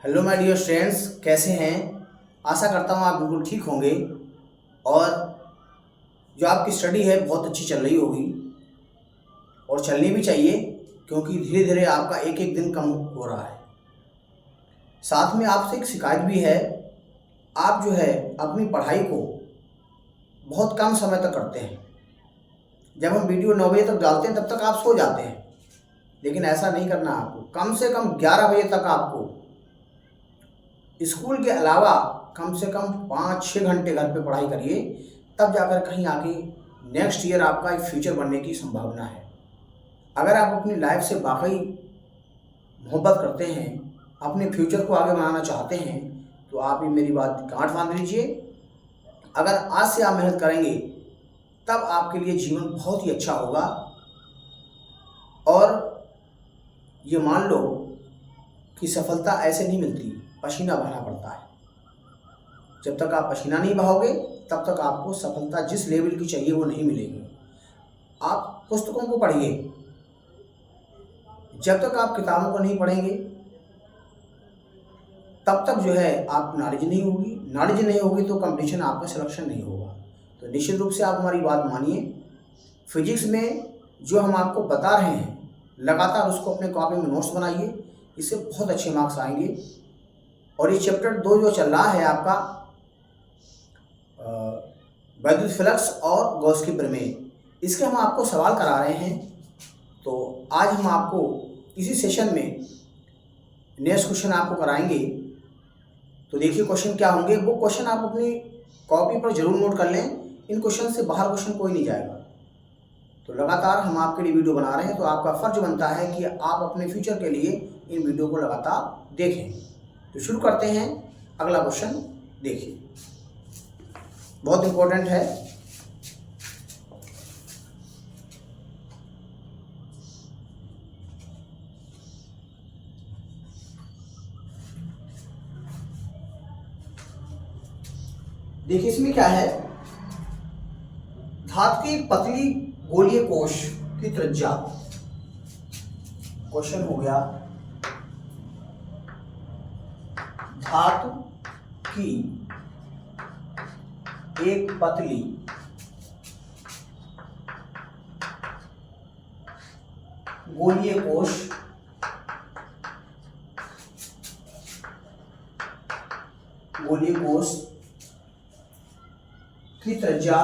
Hello my dear friends, कैसे हैं। आशा करता हूँ आप बिल्कुल ठीक होंगे और जो आपकी स्टडी है बहुत अच्छी चल रही होगी और चलनी भी चाहिए, क्योंकि धीरे धीरे आपका एक एक दिन कम हो रहा है। साथ में आपसे एक शिकायत भी है। आप जो है अपनी पढ़ाई को बहुत कम समय तक करते हैं। जब हम वीडियो 9 बजे तक डालते हैं तब तक आप सो जाते हैं, लेकिन ऐसा नहीं करना। आपको कम से कम 11 बजे तक आपको स्कूल के अलावा कम से कम 5-6 घंटे घर पे पढ़ाई करिए, तब जाकर कहीं आगे नेक्स्ट ईयर आपका एक फ्यूचर बनने की संभावना है। अगर आप अपनी लाइफ से वाकई मोहब्बत करते हैं, अपने फ्यूचर को आगे बढ़ाना चाहते हैं, तो आप ये मेरी बात गांठ बांध लीजिए। अगर आज से आप मेहनत करेंगे तब आपके लिए जीवन बहुत ही अच्छा होगा। और ये मान लो कि सफलता ऐसे नहीं मिलती, पसीना बहाना पड़ता है। जब तक आप पसीना नहीं बहाओगे तब तक आपको सफलता जिस लेवल की चाहिए वो नहीं मिलेगी। आप पुस्तकों को पढ़िए। जब तक आप किताबों को नहीं पढ़ेंगे तब तक जो है आप नॉलेज नहीं होगी। नॉलेज नहीं होगी तो कंपटीशन आपका सिलेक्शन नहीं होगा। तो निश्चित रूप से आप हमारी बात मानिए। फिजिक्स में जो हम आपको बता रहे हैं लगातार उसको अपने कॉपी में नोट्स बनाइए, इससे बहुत अच्छे मार्क्स आएंगे। और ये चैप्टर 2 जो चल रहा है आपका वैद्युत फ्लक्स और गॉस की प्रमेय, इसके हम आपको सवाल करा रहे हैं। तो आज हम आपको इसी सेशन में नेक्स्ट क्वेश्चन आपको कराएंगे। तो देखिए क्वेश्चन क्या होंगे। वो क्वेश्चन आप अपनी कॉपी पर जरूर नोट कर लें। इन क्वेश्चन से बाहर क्वेश्चन कोई नहीं जाएगा। तो लगातार हम आपके लिए वीडियो बना रहे हैं, तो आपका फर्ज बनता है कि आप अपने फ्यूचर के लिए इन वीडियो को लगातार देखें। तो शुरू करते हैं। अगला क्वेश्चन देखिए, बहुत इंपॉर्टेंट है। देखिए इसमें क्या है। धातु की एक पतली गोलीय कोश की त्रिज्या, क्वेश्चन हो गया, धातु की एक पतली गोलीय कोश की त्रिज्या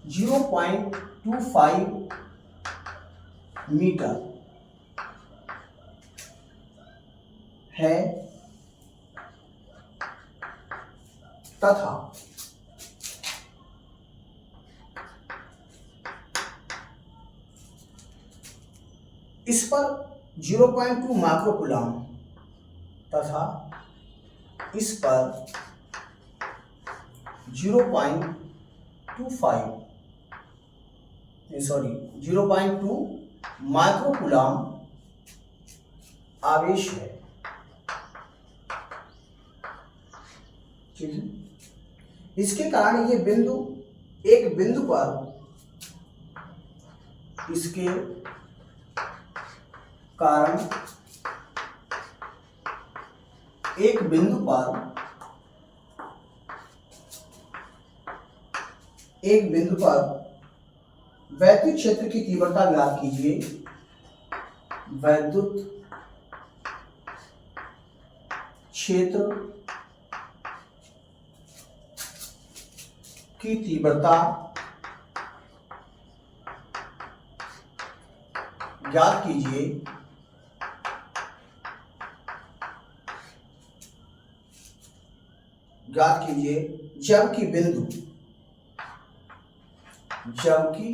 0.25 मीटर है तथा इस पर 0.2 माइक्रोकूलम तथा इस पर 0.2 माइक्रोकूलम आवेश है। ठीक है। इसके कारण ये बिंदु एक बिंदु पर इसके कारण एक बिंदु पर वैद्युत क्षेत्र की तीव्रता ज्ञात कीजिए। वैद्युत क्षेत्र की तीव्रता ज्ञात कीजिए। जबकि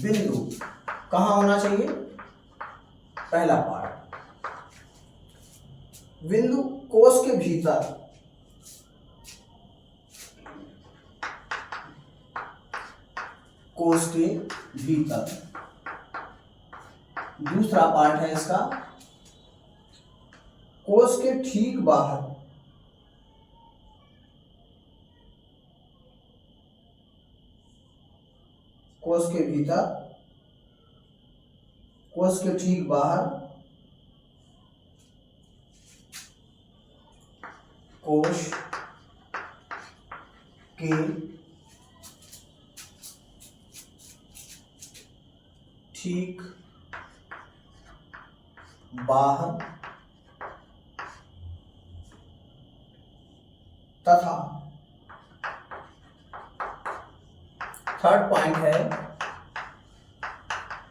बिंदु कहाँ होना चाहिए। पहला पार्ट, बिंदु कोश के भीतर, दूसरा पार्ट है इसका कोश के ठीक बाहर, कोश के भीतर, कोश के ठीक बाहर, कोश के ठीक बाहर तथा थर्ड पॉइंट है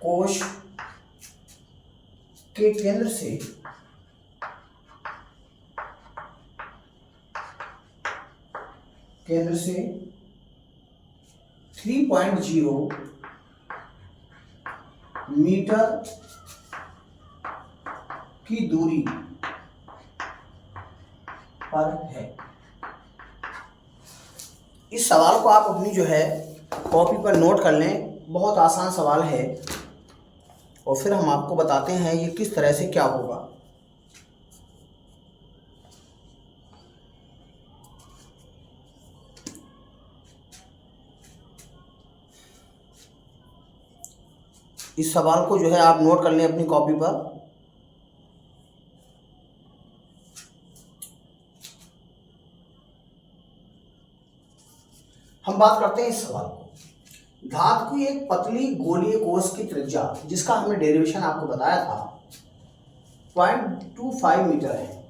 कोश के केंद्र से केंद्र से 3.0 मीटर की दूरी पर है। इस सवाल को आप अपनी जो है कॉपी पर नोट कर लें, बहुत आसान सवाल है और फिर हम आपको बताते हैं ये किस तरह से क्या होगा। इस सवाल को जो है आप नोट कर लें अपनी कॉपी पर। हम बात करते हैं इस सवाल को। धातु की एक पतली गोलीय कोश की त्रिज्या, जिसका हमने डेरिवेशन आपको बताया था, 0.25 मीटर है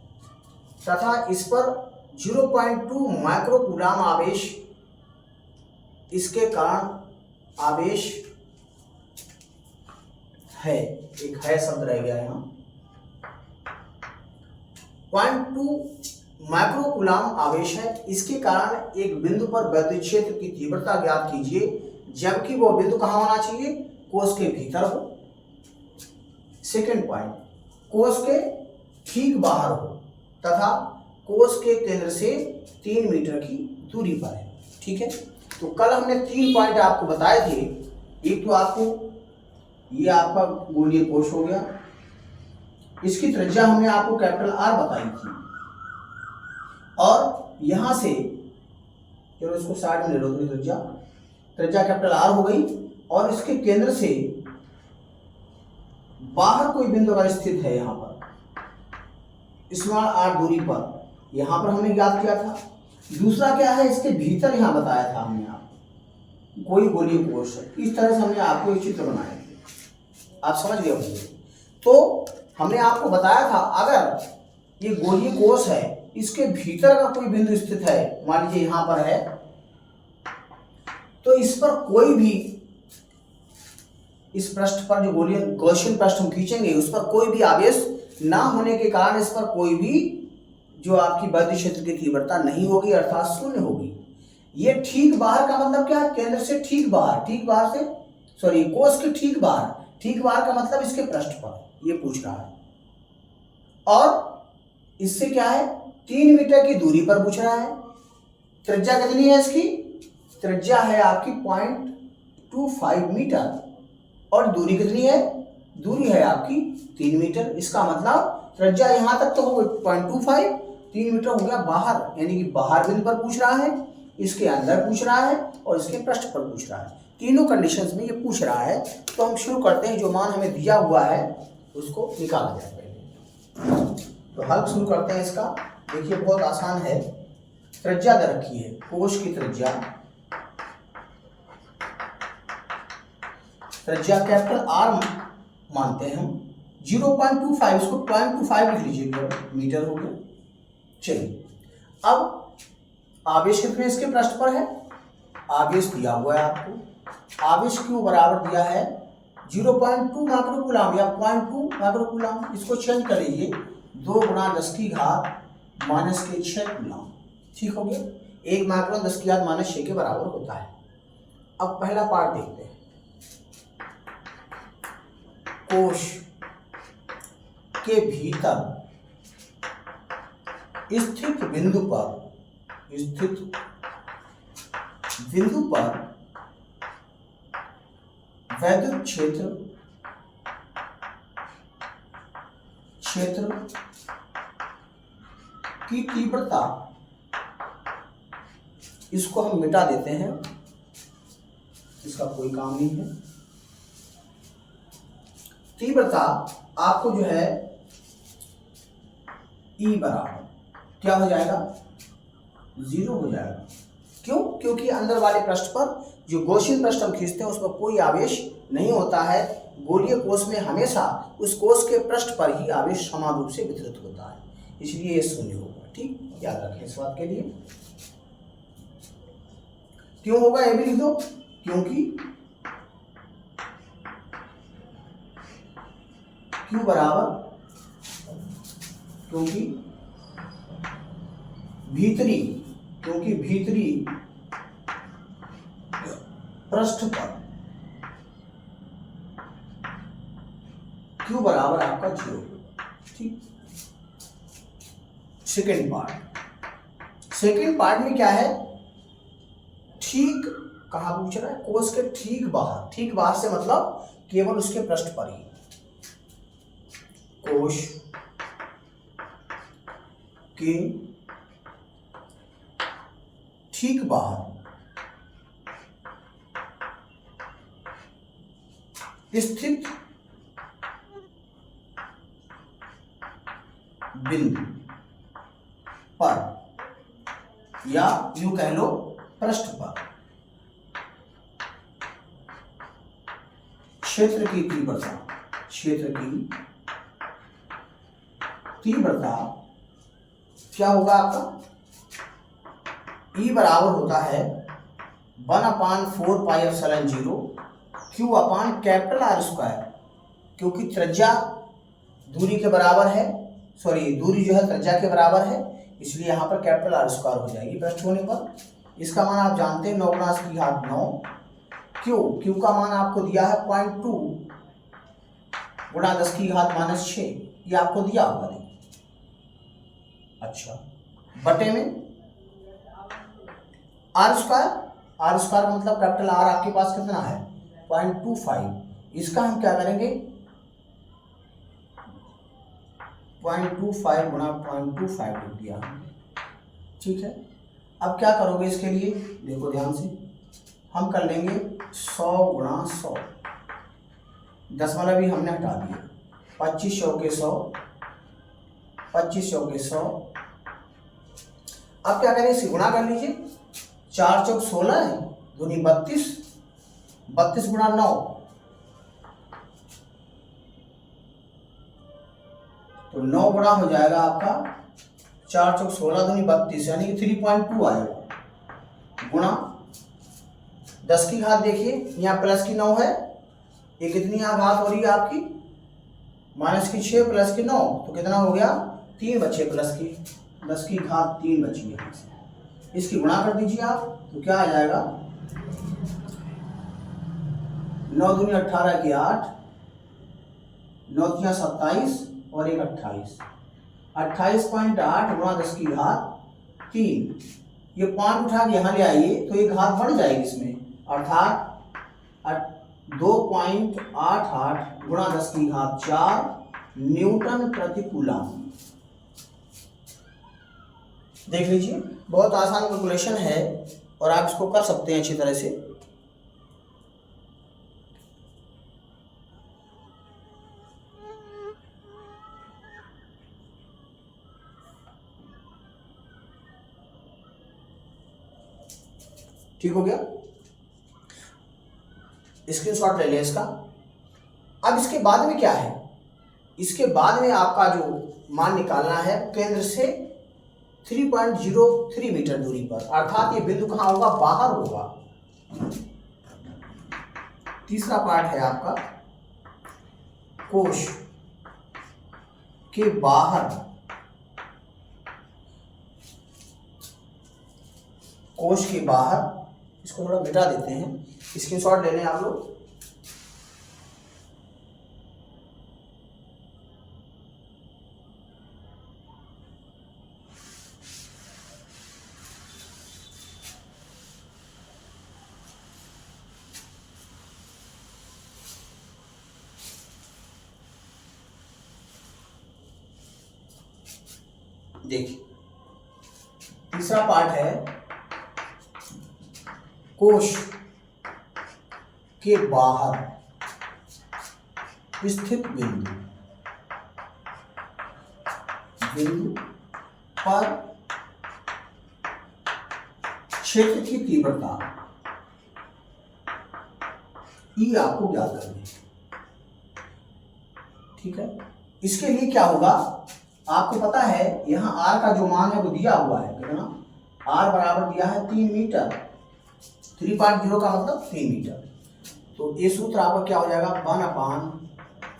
तथा इस पर 0.2 माइक्रोकूलम आवेश, इसके कारण आवेश है, एक है शब्द रह गया यहाँ, 0.2 माइक्रोकूलम आवेश है। इसके कारण एक बिंदु पर विद्युत क्षेत्र की तीव्रता ज्ञात कीजिए, जबकि वो बिंदु कहाँ होना चाहिए, कोश के भीतर हो। सेकंड पॉइंट, कोश के ठीक बाहर हो तथा कोश के केंद्र से 3 मीटर की दूरी पर है। ठीक है, तो कल हमने 3 पॉइंट आपको बताए थे। एक तो आपको ये आपका गोलीय कोश हो गया, इसकी त्रिज्या हमने आपको कैपिटल आर बताई थी और यहां से, चलो इसको साइड में ले लो, त्रिज्या कैपिटल आर हो गई और इसके केंद्र से बाहर कोई बिंदु अगर स्थित है यहाँ पर स्मॉल आर दूरी पर, यहाँ पर हमने ज्ञात किया था। दूसरा क्या है, इसके भीतर यहाँ बताया था हमने आपको कोई गोलीय कोश है। इस तरह से हमने आपको एक चित्र बनाया थे, आप समझ गए होंगे। तो हमने आपको बताया था अगर ये गोलीय कोश है, इसके भीतर अगर कोई बिंदु स्थित है, मान लीजिए यहां पर है, तो इस पर कोई भी, इस पृष्ठ पर जो गोलीय गॉसियन पृष्ठ हम खींचेंगे उस पर कोई भी आवेश ना होने के कारण इस पर कोई भी जो आपकी विद्युत क्षेत्र की तीव्रता नहीं होगी, अर्थात शून्य होगी। ये ठीक बाहर का मतलब क्या है, केंद्र से ठीक बाहर, ठीक बाहर से सॉरी कोश के ठीक बाहर, ठीक बाहर का मतलब इसके पृष्ठ पर, ये पूछ रहा है। और इससे क्या है, 3 मीटर की दूरी पर पूछ रहा है। त्रिज्या कितनी है इसकी, त्रिज्या है आपकी 0.25 मीटर और दूरी कितनी है, दूरी है आपकी 3 मीटर। इसका मतलब त्रिज्या यहां तक तो हो गई 0.25, 3 मीटर हो गया बाहर, यानी कि बाहर बिंदु पर पूछ रहा है, इसके अंदर पूछ रहा है और इसके पृष्ठ पर पूछ रहा है। तीनों कंडीशंस में ये पूछ रहा है। तो हम शुरू करते हैं, जो मान हमें दिया हुआ है उसको निकाला जाए पहले। तो हल शुरू करते हैं इसका। देखिए बहुत आसान है, त्रिज्या दे रखी है, कोश की त्रिज्या, त्रिज्या कैपिटल आर मानते हैं हम, 0.25, इसको 0.25 लिख लीजिए, मीटर हो गया। चलिए अब आवेश कितने इसके पृष्ठ पर है, आवेश दिया हुआ है आपको, आवेश क्यों बराबर दिया है 0.2 माइक्रोकूलम या 0.2 माइक्रोकूलम। इसको चेंज कर लीजिए, 2 × 10⁻⁻6 कूलम। ठीक हो गया, 1 माइक्रोन 10⁻⁻6 के बराबर होता है। अब पहला पार्ट देखते हैं, कोश के भीतर स्थित बिंदु पर वैद्युत क्षेत्र की तीव्रता, इसको हम मिटा देते हैं, इसका कोई काम नहीं है। तीव्रता आपको जो है E बराबर क्या हो जाएगा, 0 हो जाएगा। क्यों? क्योंकि अंदर वाले पृष्ठ पर जो गॉसियन पृष्ठ हम खींचते हैं उस पर कोई आवेश नहीं होता है। गोलीय कोश में हमेशा उस कोश के पृष्ठ पर ही आवेश समान रूप से वितरित होता है, इसलिए ये शून्य होगा। ठीक, याद रखें इस बात के लिए। क्यों होगा ये भी लिख दो, क्योंकि Q बराबर, क्योंकि भीतरी पृष्ठ पर Q बराबर आपका 0। ठीक, सेकेंड पार्ट में क्या है, ठीक कहाँ पूछ रहा है, कोश के ठीक बाहर से मतलब केवल उसके पृष्ठ पर ही, कोश के ठीक बाहर स्थित बिंदु पर, या यूं कह लो पृष्ठ पर, क्षेत्र की तीव्रता क्या होगा आपका, E बराबर होता है 1/4 पाई एप्सिलॉन 0 Q अपान कैपिटल R स्क्वायर, क्योंकि त्रिज्या दूरी के बराबर है, दूरी जो है त्रिज्या के बराबर है, इसलिए यहाँ पर कैपिटल R स्क्वायर हो जाएगी पृष्ठ होने पर। इसका मान आप जानते हैं 9 × 10⁹। Q का मान आपको दिया है 0.2 × 10⁻⁻6, ये आपको दिया होगा। अच्छा, बटे में R स्क्वायर मतलब कैपिटल R आपके पास कितना है 0.25, इसका हम क्या करेंगे 0.25 × 0.25 लिख दिया। ठीक है, अब क्या करोगे इसके लिए, देखो ध्यान से, हम कर लेंगे 100 × 100, दशमलव भी हमने हटा दिए, 2500 के 100, 2500 के 100। अब क्या करें, इसे गुणा कर लीजिए, 4 चौक 16 है, दूनी 32, 32 × 9, तो 9 गुणा हो जाएगा आपका 4 चौक 16 दूनी 32, यानी कि 3.2 आएगा, गुणा 10 की घात, देखिए यहाँ प्लस की 9 है, ये कितनी यहाँ घात हो रही है आपकी माइनस की 6 प्लस की 9, तो कितना हो गया 3 बचे, प्लस की 10 की घात 3 बची है, इसकी गुणा कर दीजिए आप, तो क्या आ जाएगा 9 दूनी 18 की 8, 9 तिया 27 और 1 28, 28.8 × 10 की घात 3, ये 5 उठा के यहाँ ले आइए तो ये घात बढ़ जाएगी इसमें, अर्थात 2.88 × 10 की घात 4 न्यूटन प्रति कूलम। देख लीजिए, बहुत आसान कैलकुलेशन है और आप इसको कर सकते हैं अच्छी तरह से। ठीक हो गया, स्क्रीनशॉट ले लें इसका। अब इसके बाद में क्या है, इसके बाद में आपका जो मान निकालना है केंद्र से 3.03 मीटर दूरी पर, अर्थात ये बिंदु कहाँ होगा, बाहर होगा। तीसरा पार्ट है आपका कोश के बाहर, कोश के बाहर, इसको थोड़ा मिटा देते हैं, स्क्रीनशॉट ले लें आप लोग। देखिए, तीसरा पार्ट है कोश के बाहर स्थित बिंदु पर क्षेत्र की तीव्रता ई आपको ज्ञात करनी है। ठीक है, इसके लिए क्या होगा, आपको पता है यहाँ r का जो मान है वो दिया हुआ है, कितना, r बराबर दिया है 3 मीटर, 3.0 का मतलब 3 मीटर। तो ये सूत्र आपका क्या हो जाएगा,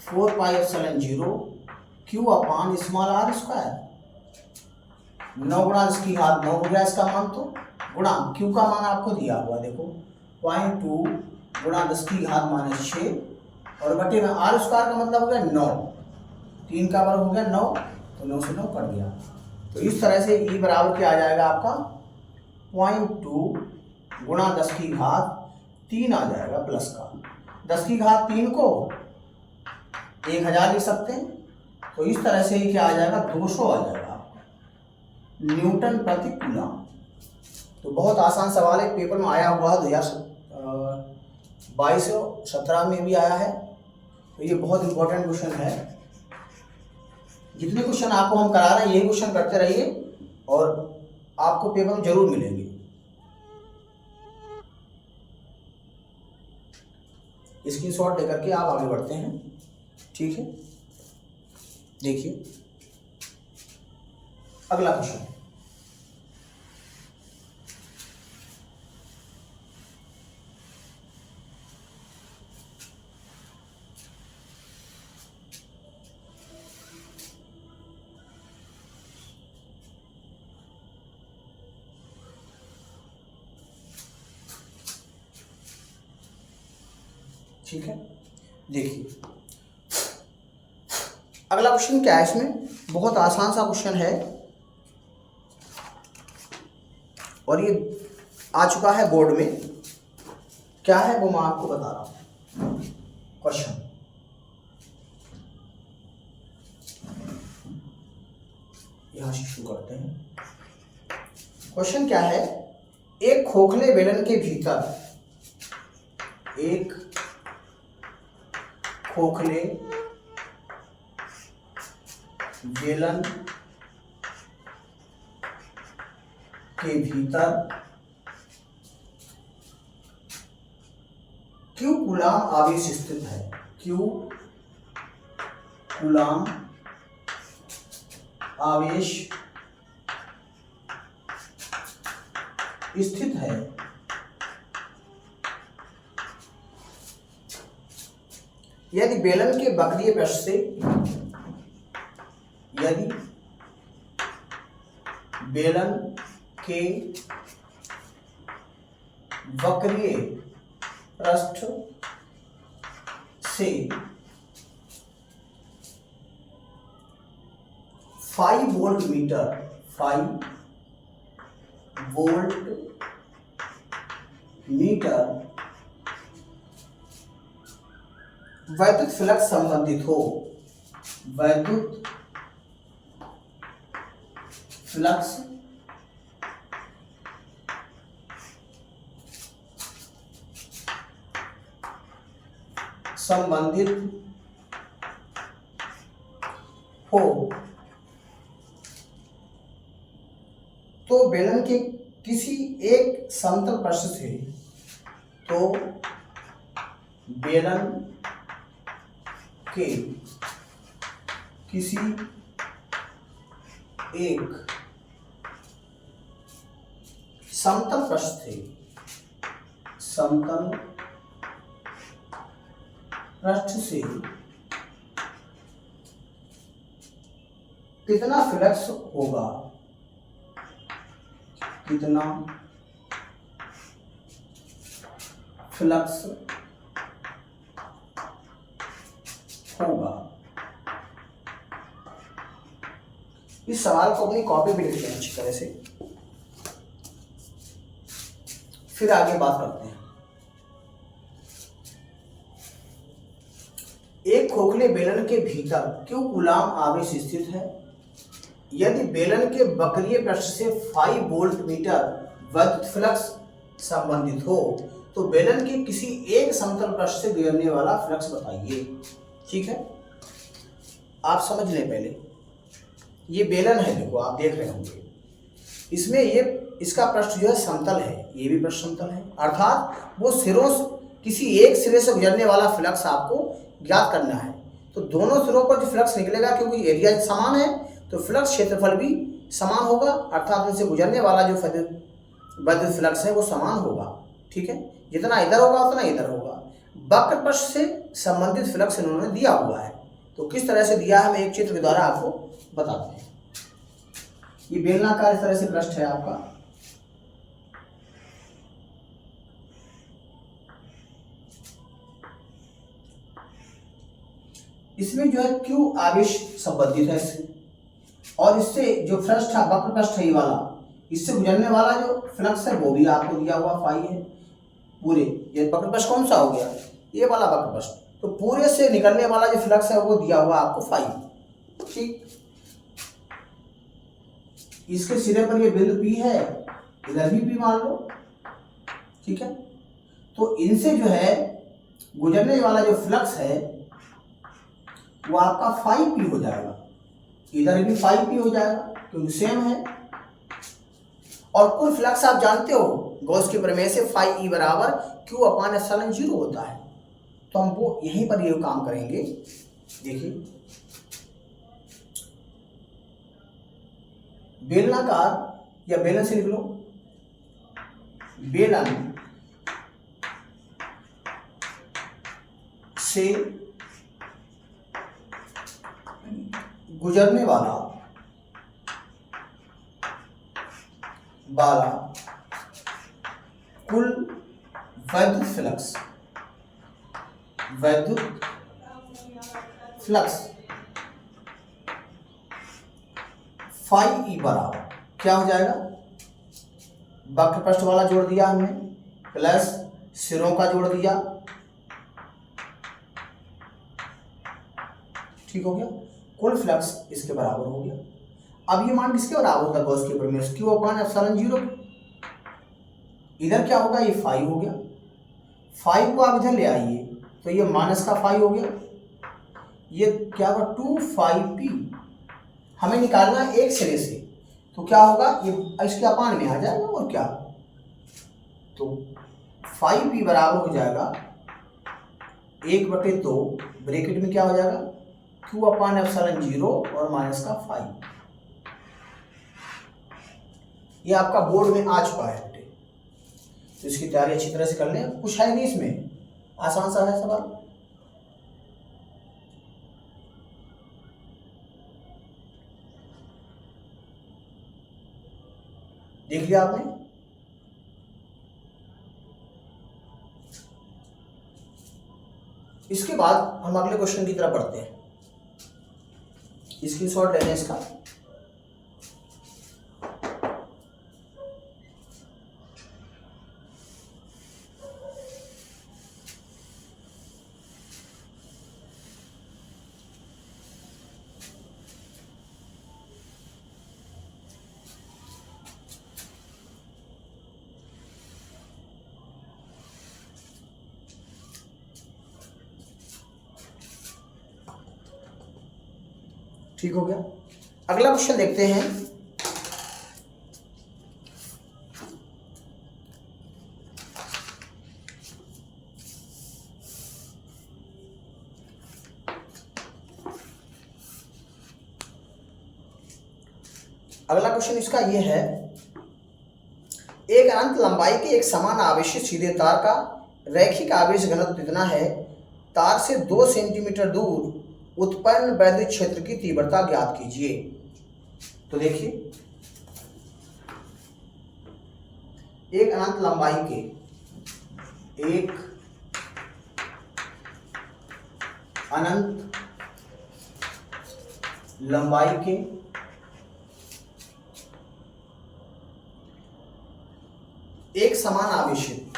1/4πε0 q अपान स्मॉल r स्क्वायर, 9 गुणा इसकी घात 9 हो गया इसका मान, तो गुणा q का मान आपको दिया हुआ देखो 0.2 गुणा 10 की घात -6 और बटे में r स्क्वायर का मतलब हो गया 9, 3 का वर्ग हो गया 9, तो 9 से 9 कट गया। तो इस तरह से e बराबर क्या आ जाएगा आपका 0.2 गुणा 10 की घात 3 आ जाएगा प्लस का 10 की घात 3 को 1000 लिख सकते हैं। तो इस तरह से क्या आ जाएगा, 200 आ जाएगा न्यूटन प्रति कूलम। तो बहुत आसान सवाल है, पेपर में आया हुआ है 2022-17 में भी आया है। तो ये बहुत इंपॉर्टेंट क्वेश्चन है, जितने क्वेश्चन आपको हम करा रहे हैं यही क्वेश्चन करते रहिए और आपको पेपर में जरूर मिलेंगे। स्क्रीनशॉट लेकर के आप आगे बढ़ते हैं। ठीक है, देखिए अगला क्वेश्चन, ठीक है, देखिए अगला क्वेश्चन क्या है, इसमें बहुत आसान सा क्वेश्चन है और ये आ चुका है बोर्ड में। क्या है वो मैं आपको बता रहा हूं। क्वेश्चन, यहां से शुरू करते हैं। क्वेश्चन क्या है, एक खोखले बेलन के भीतर, एक खोखले बेलन के भीतर Q कूलाम आवेश स्थित है, Q कूलाम आवेश स्थित है। यदि बेलन के वक्रीय पृष्ठ से, यदि बेलन के वक्रीय पृष्ठ से 5 वोल्ट मीटर, 5 वोल्ट मीटर वैद्युत फ्लक्स संबंधित हो, वैद्युत फ्लक्स संबंधित हो, तो बेलन के किसी एक समतल पृष्ठ से, तो बेलन के किसी एक समतल पृष्ठ से, समतल पृष्ठ से कितना फ्लक्स होगा, कितना फ्लक्स होगा। इस सवाल को अपनी कॉपी पे लिख लें अच्छी तरह से, फिर आगे बात करते हैं। एक खोखले बेलन के भीतर Q कूलाम आवेश स्थित है। यदि बेलन के वक्रीय पृष्ठ से 5 वोल्ट मीटर वैद्युत फ्लक्स संबंधित हो, तो बेलन के किसी एक समतल पृष्ठ से गुजरने वाला फ्लक्स बताइए। ठीक है, आप समझ लें पहले, ये बेलन है, देखो आप देख रहे होंगे, इसमें ये इसका पृष्ठ जो है समतल है, ये भी पृष्ठ समतल है, अर्थात वो सिरों किसी एक सिरे से गुजरने वाला फ्लक्स आपको ज्ञात करना है। तो दोनों सिरों पर जो फ्लक्स निकलेगा, क्योंकि एरिया समान है तो फ्लक्स क्षेत्रफल भी समान होगा, अर्थात इनसे गुजरने वाला जो विद्युत फ्लक्स है वो समान होगा। ठीक है, जितना इधर होगा उतना इधर होगा। वक्र पृष्ठ से संबंधित फ्लक्स इन्होंने दिया हुआ है, तो किस तरह से दिया है हम एक चित्र के द्वारा आपको बताते हैं। ये बेलनाकार इस तरह से पृष्ठ है आपका, इसमें जो है Q आवेश संबंधित है इससे, और इससे जो पृष्ठ है वक्र पृष्ठ है ये वाला, इससे गुजरने वाला जो फ्लक्स है वो भी आपको दिया हुआ फाई है पूरे। ये वक्र पृष्ठ कौन सा हो गया, ये वाला वक्र पृष्ठ, तो पूरे से निकलने वाला जो फ्लक्स है वो दिया हुआ आपको फाई। ठीक, इसके सिरे पर ये बिंदु P है, इधर भी P मान लो। ठीक है, तो इनसे जो है गुजरने वाला जो फ्लक्स है वो आपका फाई P हो जाएगा, इधर भी फाई P हो जाएगा क्योंकि सेम है। और कुल फ्लक्स आप जानते हो गॉस के प्रमेय से फाई E बराबर Q/ε0 होता है, तो हम वो यहीं पर ये काम करेंगे। देखिए, बेलनाकार या बेलन से लिख लो, बेलन से गुजरने वाला कुल वैद्युत फ्लक्स फाई E बराबर क्या हो जाएगा, वक्र पृष्ठ वाला जोड़ दिया हमने प्लस सिरों का जोड़ दिया। ठीक हो गया, कुल फ्लक्स इसके बराबर हो गया। अब ये मान किसके बराबर होता है गॉस के प्रमेय से, Q/ε0। इधर क्या होगा, ये फाई हो गया, फाई को आप इधर ले आइए तो ये माइनस का फाई हो गया, ये क्या होगा 2 फाई P। हमें निकालना है एक सिरे से, तो क्या होगा, ये इसके अपान में आ जाएगा और क्या, तो फाई P बराबर हो जाएगा 1/2 ब्रैकेट में क्या हो जाएगा Q/ε0 और माइनस का फाई। ये आपका बोर्ड में आ चुका है, तो इसकी तैयारी अच्छी तरह से कर लें। कुछ है नहीं इसमें, आसान सा है सवाल। देख लिया आपने। इसके बाद हम अगले क्वेश्चन की तरफ बढ़ते हैं, स्क्रीनशॉट लेना इसका। ठीक हो गया, अगला क्वेश्चन देखते हैं। अगला क्वेश्चन इसका ये है, एक अनंत लंबाई के एक समान आवेशित सीधे तार का रैखिक आवेश घनत्व इतना है, तार से 2 सेंटीमीटर दूर उत्पन्न वैद्युत क्षेत्र की तीव्रता ज्ञात कीजिए। तो देखिए, एक अनंत लंबाई के एक समान आवेशित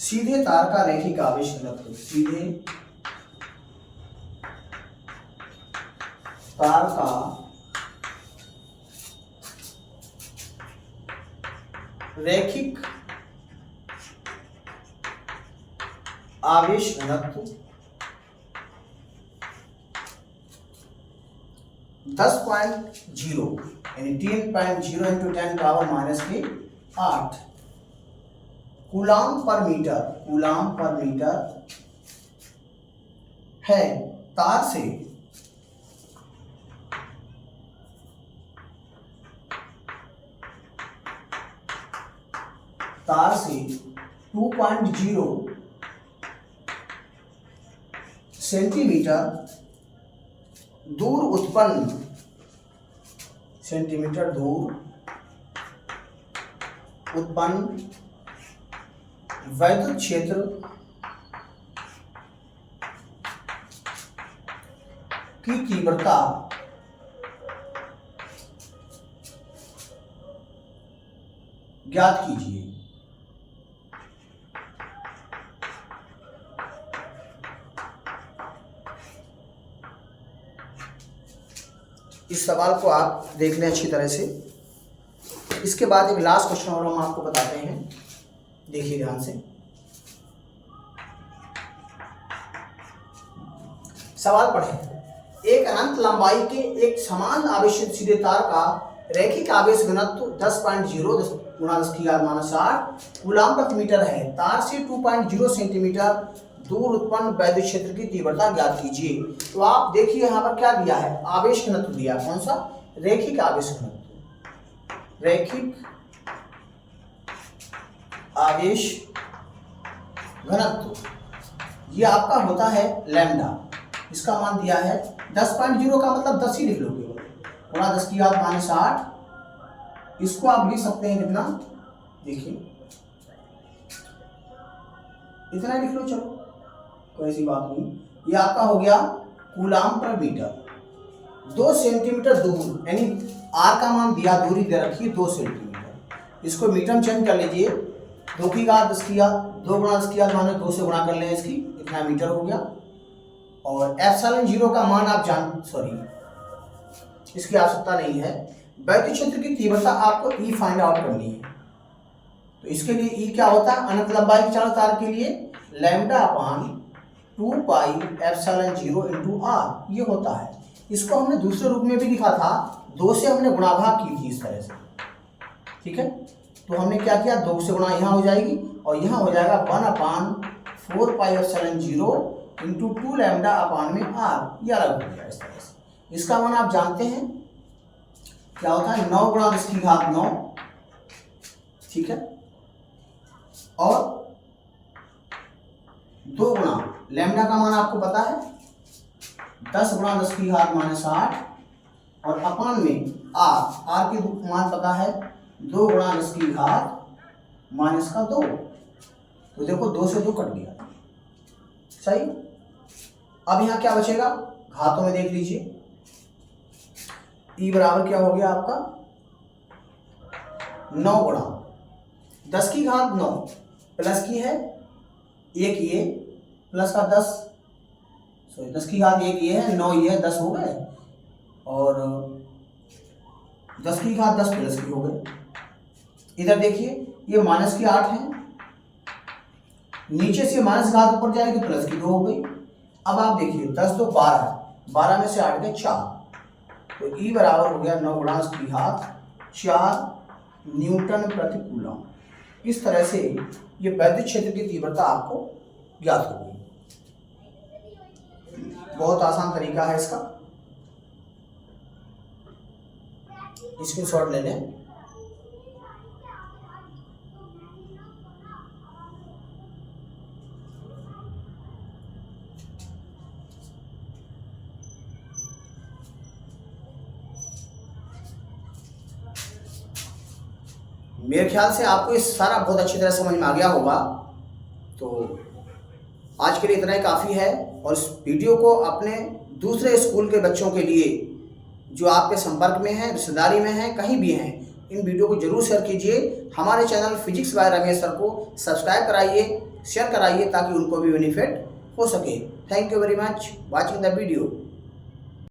सीधे तार का रैखिक आवेश घनत्व, सीधे तार का रैखिक आवेश घनत्व 10.0 यानी 10.0 इंटू 10⁻⁸ कूलाम पर मीटर है। तार से तार से 2.0 सेंटीमीटर दूर उत्पन्न वैद्युत क्षेत्र की तीव्रता ज्ञात कीजिए। इस सवाल को आप देख लें अच्छी तरह से। इसके बाद एक लास्ट क्वेश्चन और हम आपको बताते हैं, देखिए ध्यान से। सवाल पढ़ें। एक अनंत लंबाई के एक समान आवेशित सीधे तार का रैखिक आवेश घनत्व 10.0 × 10⁻⁸ कूलाम प्रति मीटर है। तार से 2.0 सेंटीमीटर दूर उत्पन्न वैद्युत क्षेत्र की तीव्रता ज्ञात कीजिए। तो आप देखिए यहाँ पर क्या दिया है, आवेश घनत्व दिया। कौन सा? रैखिक आवेश घनत्व, रैखिक आवेश घनत्व ये आपका होता है लैम्डा। इसका मान दिया है 10.0 का मतलब 10 ही लिख लो केवल, गुणा 10⁻⁸। इसको आप लिख सकते हैं कितना, देखिए इतना लिख लो, चलो कोई ऐसी बात नहीं। ये आपका हो गया कूलाम पर मीटर। 2 सेंटीमीटर दूर यानी आर का मान दिया, दूरी दे रखी है 2 सेंटीमीटर। इसको मीटर में चेंज कर लीजिए, 2 की घात 10 किया, 2 × 10 किया, माने 2 से गुणा कर लें इसकी, इतना मीटर हो गया। और ε0 का मान आप इसकी आवश्यकता नहीं है। वैद्युत क्षेत्र की तीव्रता आपको ई फाइंड आउट करनी है। तो इसके लिए ई क्या होता है, अनंत लंबाई के चारों तार के लिए λ/2πε0 × r ये होता है। इसको हमने दूसरे रूप में भी लिखा था, 2 से हमने गुणाभाग की थी इस तरह से, ठीक है। तो हमने क्या किया, 2 से गुणा यहाँ हो जाएगी और यहाँ हो जाएगा 1/4πε0 × 2λ/r, ये अलग हो गया इस तरह से। इसका मान आप जानते हैं क्या होता है, 9 × 10⁹, ठीक है। और 2 गुणा लैम्डा का मान आपको पता है 10 × 10⁻⁸ और अपान में आर के मान पता है 2 × 10⁻⁻²। तो देखो 2 से 2 कट गया, सही। अब यहाँ क्या बचेगा, घातों में देख लीजिए। ई बराबर क्या हो गया आपका 9 × 10⁻9 प्लस की है 1 ये प्लस का 10, सॉरी 10⁻1 ये है, 9 ये है, 10 हो गए। और 10⁻10 प्लस की हो गए। इधर देखिए ये -8 है, नीचे से माइनस घात ऊपर जाएगी तो प्लस की 2 हो गई। अब आप देखिए 10 तो 12, 12 में से 8 गए 4, तो ई बराबर हो गया 9 × 10⁴ न्यूटन प्रति कूलम। इस तरह से ये वैद्युत क्षेत्र की तीव्रता आपको ज्ञात होगी। बहुत आसान तरीका है इसका, स्क्रीनशॉट ले लें। मेरे ख्याल से आपको ये सारा बहुत अच्छी तरह समझ में आ गया होगा। तो आज के लिए इतना ही काफ़ी है। और इस वीडियो को अपने दूसरे स्कूल के बच्चों के लिए जो आपके संपर्क में हैं, रिश्तेदारी में हैं, कहीं भी हैं, इन वीडियो को जरूर शेयर कीजिए। हमारे channel physics bye Ramesh sir को सब्सक्राइब कराइए शेयर कराइए ताकि उनको भी बेनिफिट हो सके। Thank you very much watching the video.